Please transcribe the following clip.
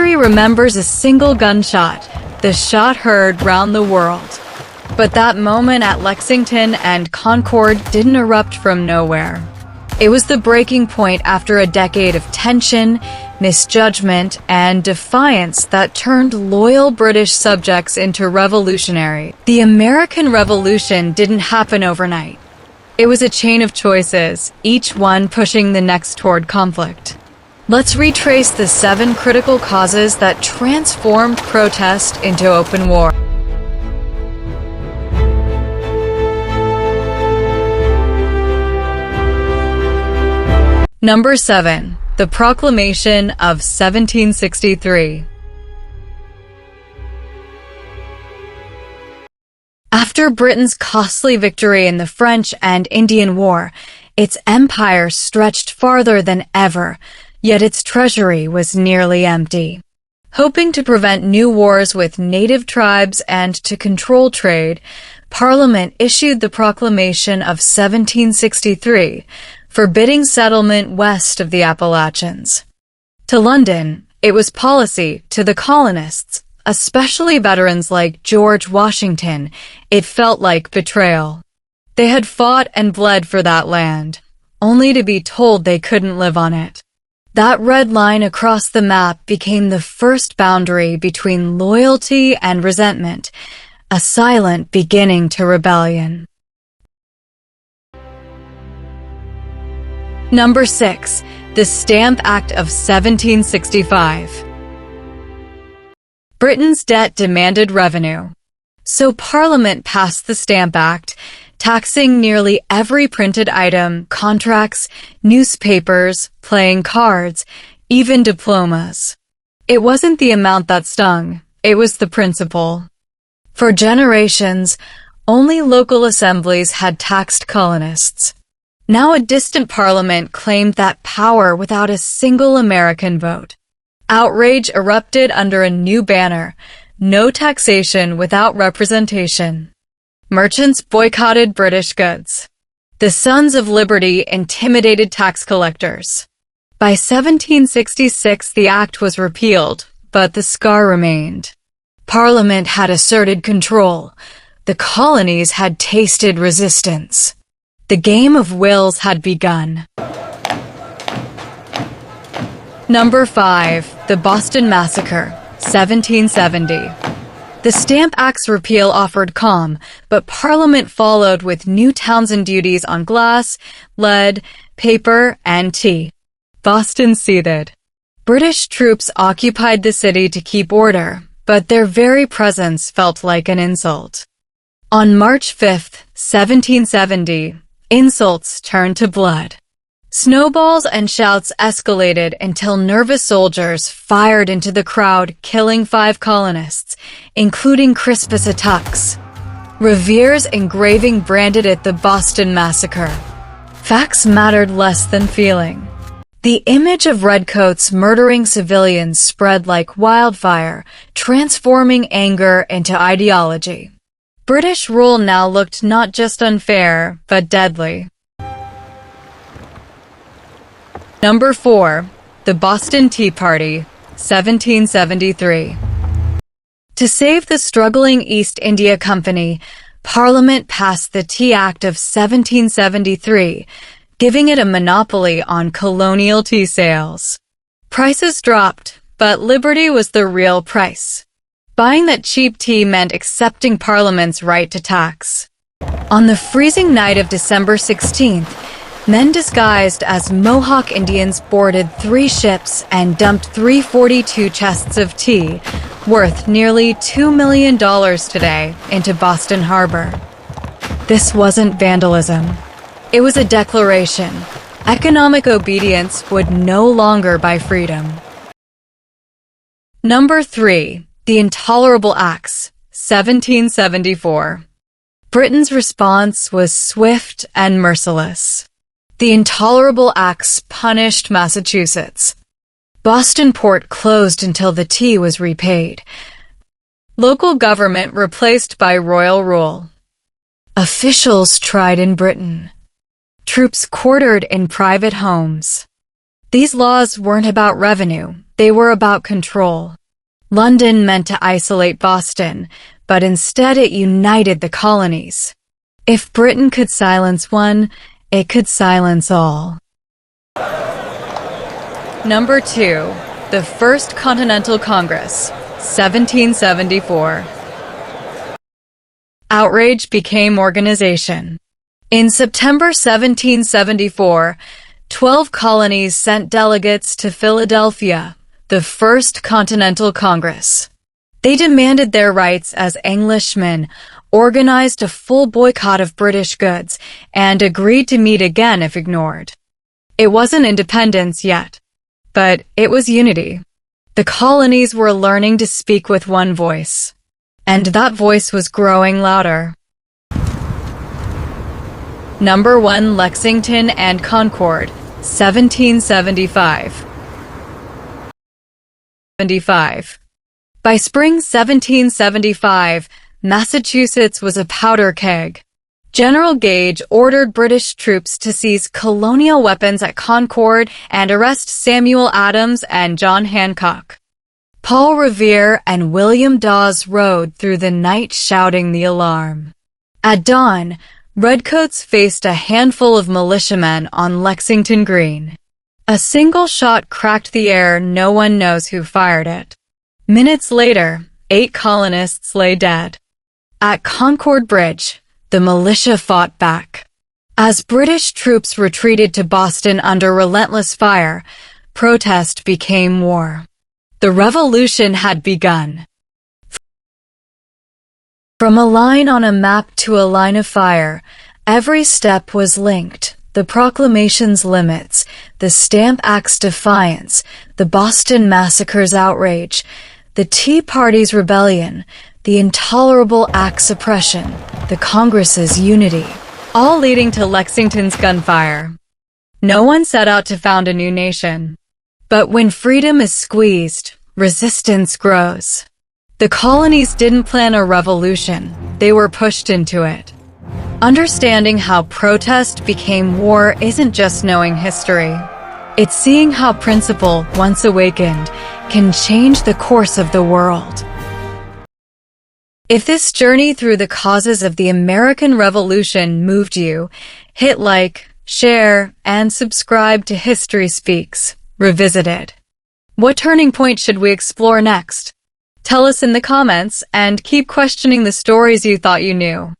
History remembers a single gunshot, the shot heard round the world. But that moment at Lexington and Concord didn't erupt from nowhere. It was the breaking point after a decade of tension, misjudgment, and defiance that turned loyal British subjects into revolutionaries. The American Revolution didn't happen overnight. It was a chain of choices, each one pushing the next toward conflict. Let's retrace the 7 critical causes that transformed protest into open war. Number 7. The Proclamation of 1763. After Britain's costly victory in the French and Indian War, its empire stretched farther than ever, yet its treasury was nearly empty. Hoping to prevent new wars with native tribes and to control trade, Parliament issued the Proclamation of 1763, forbidding settlement west of the Appalachians. To London, it was policy. To the colonists, especially veterans like George Washington, it felt like betrayal. They had fought and bled for that land, only to be told they couldn't live on it. That red line across the map became the first boundary between loyalty and resentment, a silent beginning to rebellion. Number 6. The Stamp Act of 1765. Britain's debt demanded revenue. So Parliament passed the Stamp Act, taxing nearly every printed item, contracts, newspapers, playing cards, even diplomas. It wasn't the amount that stung, it was the principle. For generations, only local assemblies had taxed colonists. Now a distant parliament claimed that power without a single American vote. Outrage erupted under a new banner: no taxation without representation. Merchants boycotted British goods. The Sons of Liberty intimidated tax collectors. By 1766, the act was repealed, but the scar remained. Parliament had asserted control. The colonies had tasted resistance. The game of wills had begun. Number 5. The Boston Massacre, 1770. The Stamp Act's repeal offered calm, but Parliament followed with new Townshend duties on glass, lead, paper, and tea. Boston seethed. British troops occupied the city to keep order, but their very presence felt like an insult. On March 5, 1770, insults turned to blood. Snowballs and shouts escalated until nervous soldiers fired into the crowd, killing 5 colonists, including Crispus Attucks. Revere's engraving branded it the Boston Massacre. Facts mattered less than feeling. The image of redcoats murdering civilians spread like wildfire, transforming anger into ideology. British rule now looked not just unfair, but deadly. Number 4. The Boston Tea Party, 1773. To save the struggling East India Company, Parliament passed the Tea Act of 1773, giving it a monopoly on colonial tea sales. Prices dropped, but liberty was the real price. Buying that cheap tea meant accepting Parliament's right to tax. On the freezing night of December 16th, men disguised as Mohawk Indians boarded 3 ships and dumped 342 chests of tea, worth nearly $2 million today, into Boston Harbor. This wasn't vandalism. It was a declaration. Economic obedience would no longer buy freedom. Number 3. The Intolerable Acts, 1774. Britain's response was swift and merciless. The Intolerable Acts punished Massachusetts. Boston Port closed until the tea was repaid. Local government replaced by royal rule. Officials tried in Britain. Troops quartered in private homes. These laws weren't about revenue, they were about control. London meant to isolate Boston, but instead it united the colonies. If Britain could silence one, it could silence all. Number 2. The First Continental Congress, 1774. Outrage became organization. In September 1774, 12 colonies sent delegates to Philadelphia, the First Continental Congress. They demanded their rights as Englishmen, organized a full boycott of British goods, and agreed to meet again if ignored. It wasn't independence yet, but it was unity. The colonies were learning to speak with one voice, and that voice was growing louder. Number 1. Lexington and Concord, 1775. By spring 1775, Massachusetts was a powder keg. General Gage ordered British troops to seize colonial weapons at Concord and arrest Samuel Adams and John Hancock. Paul Revere and William Dawes rode through the night shouting the alarm. At dawn, redcoats faced a handful of militiamen on Lexington Green. A single shot cracked the air, no one knows who fired it. Minutes later, 8 colonists lay dead. At Concord Bridge, the militia fought back. As British troops retreated to Boston under relentless fire, protest became war. The revolution had begun. From a line on a map to a line of fire, every step was linked. The proclamation's limits, the Stamp Act's defiance, the Boston Massacre's outrage, the Tea Party's rebellion, the intolerable Act's oppression, the Congress's unity, all leading to Lexington's gunfire. No one set out to found a new nation. But when freedom is squeezed, resistance grows. The colonies didn't plan a revolution, they were pushed into it. Understanding how protest became war isn't just knowing history. It's seeing how principle, once awakened, can change the course of the world. If this journey through the causes of the American Revolution moved you, hit like, share, and subscribe to History Speaks Revisited. What turning point should we explore next? Tell us in the comments and keep questioning the stories you thought you knew.